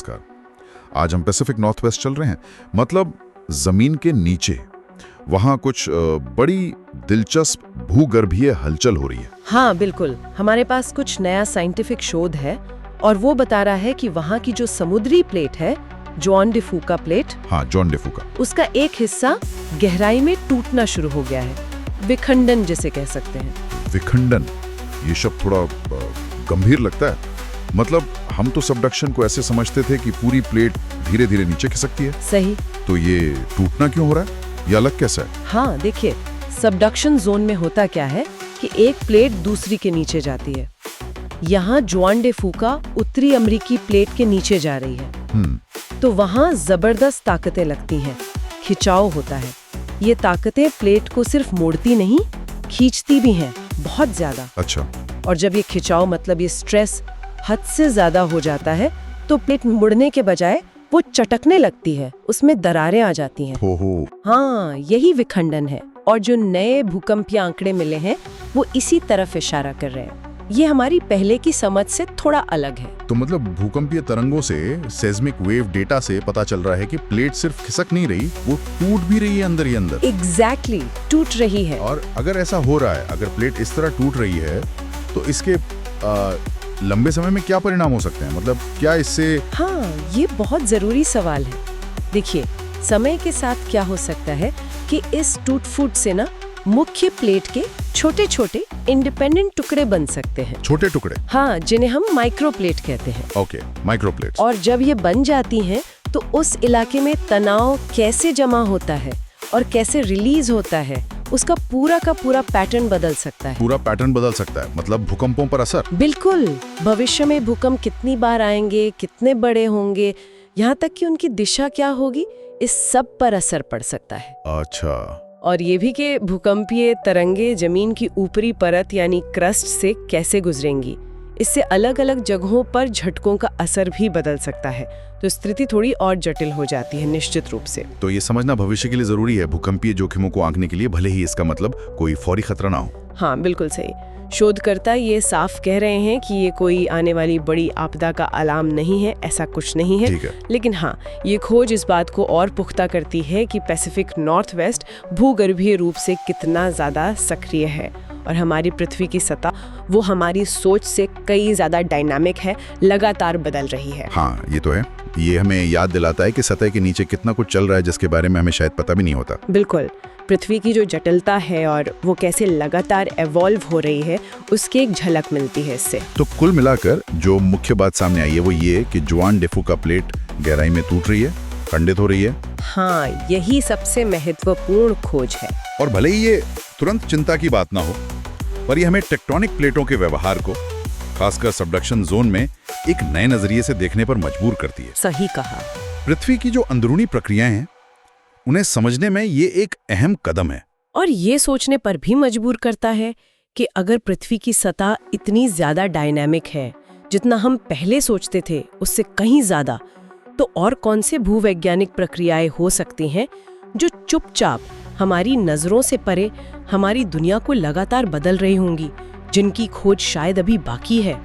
नमस्कार। आज हम पैसिफिक नॉर्थ वेस्ट चल रहे हैं, मतलब जमीन के नीचे। वहाँ कुछ बड़ी दिलचस्प भूगर्भीय हलचल हो रही है। हाँ बिल्कुल, हमारे पास कुछ नया साइंटिफिक शोध है और वो बता रहा है कि वहाँ की जो समुद्री प्लेट है, जॉन डे फूका प्लेट, हाँ, जॉन डे फूका, उसका एक हिस्सा गहराई में टूटना शुरू हो गया है। विखंडन जिसे कह सकते हैं। विखंडन, ये शब्द थोड़ा गंभीर लगता है। मतलब हम तो सबडक्शन को ऐसे समझते थे कि पूरी प्लेट धीरे धीरे नीचे खिसकती है। सही। तो ये टूटना क्यों हो रहा है? ये अलग कैसा है? हाँ देखिए, सबडक्शन जोन में होता क्या है कि एक प्लेट दूसरी के नीचे जाती है। यहाँ जुआन डे फूका उत्तरी अमेरिकी प्लेट के नीचे जा रही है। तो वहाँ जबरदस्त ताकतें लगती हैं, खिंचाव होता है। ये ताकतें प्लेट को सिर्फ मोड़ती नहीं, खींचती भी हैं, बहुत ज्यादा। अच्छा। और जब ये खिंचाव मतलब ये स्ट्रेस हद से ज्यादा हो जाता है तो प्लेट मुड़ने के बजाय वो चटकने लगती है, उसमें दरारें आ जाती हैं। हो। हाँ, यही विखंडन है। और जो नए भूकंपीय आंकड़े मिले हैं वो इसी तरफ इशारा कर रहे हैं। ये हमारी पहले की समझ से थोड़ा अलग है। तो मतलब भूकंपीय तरंगों से, सेस्मिक वेव डेटा से पता चल रहा है कि प्लेट सिर्फ खिसक नहीं रही, वो टूट भी रही है अंदर ही अंदर। एग्जैक्टली, टूट रही है। और अगर ऐसा हो रहा है, अगर प्लेट इस तरह टूट रही है, तो इसके लंबे समय में क्या परिणाम हो सकते हैं? मतलब क्या इससे? हाँ, ये बहुत जरूरी सवाल है। देखिए, समय के साथ क्या हो सकता है कि इस टूट फूट से ना मुख्य प्लेट के छोटे छोटे इंडिपेंडेंट टुकड़े बन सकते हैं। छोटे टुकड़े? हाँ, जिन्हें हम माइक्रोप्लेट कहते हैं। ओके, माइक्रोप्लेट्स। और जब ये बन जाती हैं तो उस इलाके में तनाव कैसे जमा होता है और कैसे रिलीज होता है, उसका पूरा का पूरा पैटर्न बदल सकता है। पूरा पैटर्न बदल सकता है, मतलब भूकंपों पर असर? बिल्कुल। भविष्य में भूकंप कितनी बार आएंगे, कितने बड़े होंगे, यहाँ तक कि उनकी दिशा क्या होगी, इस सब पर असर पड़ सकता है। अच्छा। और ये भी कि भूकंपीय तरंगे जमीन की ऊपरी परत यानी क्रस्ट से कैसे गुजरेंगी, इससे अलग अलग जगहों पर झटकों का असर भी बदल सकता है। तो स्थिति थोड़ी और जटिल हो जाती है निश्चित रूप से। तो ये समझना भविष्य के लिए जरूरी है, भूकंपीय जोखिमों को आंकने के लिए, भले ही इसका मतलब कोई फौरी खतरा ना हो। हाँ बिल्कुल सही। शोधकर्ता ये साफ कह रहे हैं कि ये कोई आने वाली बड़ी आपदा का अलार्म नहीं है, ऐसा कुछ नहीं है। ठीक है। लेकिन हाँ, ये खोज इस बात को और पुख्ता करती है कि पैसिफिक नॉर्थ वेस्ट भूगर्भीय रूप से कितना ज्यादा सक्रिय है और हमारी पृथ्वी की सतह वो हमारी सोच से कई ज्यादा डायनामिक है, लगातार बदल रही है। हाँ, ये तो है। ये हमें याद दिलाता है कि सतह के नीचे कितना कुछ चल रहा है जिसके बारे में हमें शायद पता भी नहीं होता। बिल्कुल। पृथ्वी की जो जटिलता है और वो कैसे लगातार एवॉल्व हो रही है, उसकी एक झलक मिलती है इससे। तो कुल मिलाकर जो मुख्य बात सामने आई है वो ये कि जुआन डे फूका प्लेट गहराई में टूट रही है, खंडित हो रही है। हाँ, यही सबसे महत्वपूर्ण खोज है। और भले ही ये तुरंत चिंता की बात ना हो, पर ये हमें टेक्टोनिक प्लेटों के व्यवहार को, खासकर सबडक्शन जोन में, एक नए नजरिए से देखने पर मजबूर करती है। सही कहा। पृथ्वी की जो अंदरूनी प्रक्रियाएं हैं, उन्हें समझने में ये एक अहम कदम है। और ये सोचने पर भी मजबूर करता है कि अगर पृथ्वी की सतह इतनी ज्यादा डायनामिक है, जितना हम पहले सोचते थे उससे कहीं ज्यादा, तो और कौन से भूवैज्ञानिक प्रक्रियाएं हो सकती हैं जो चुपचाप हमारी नजरों से परे हमारी दुनिया को लगातार बदल रही होंगी, जिनकी खोज शायद अभी बाकी है।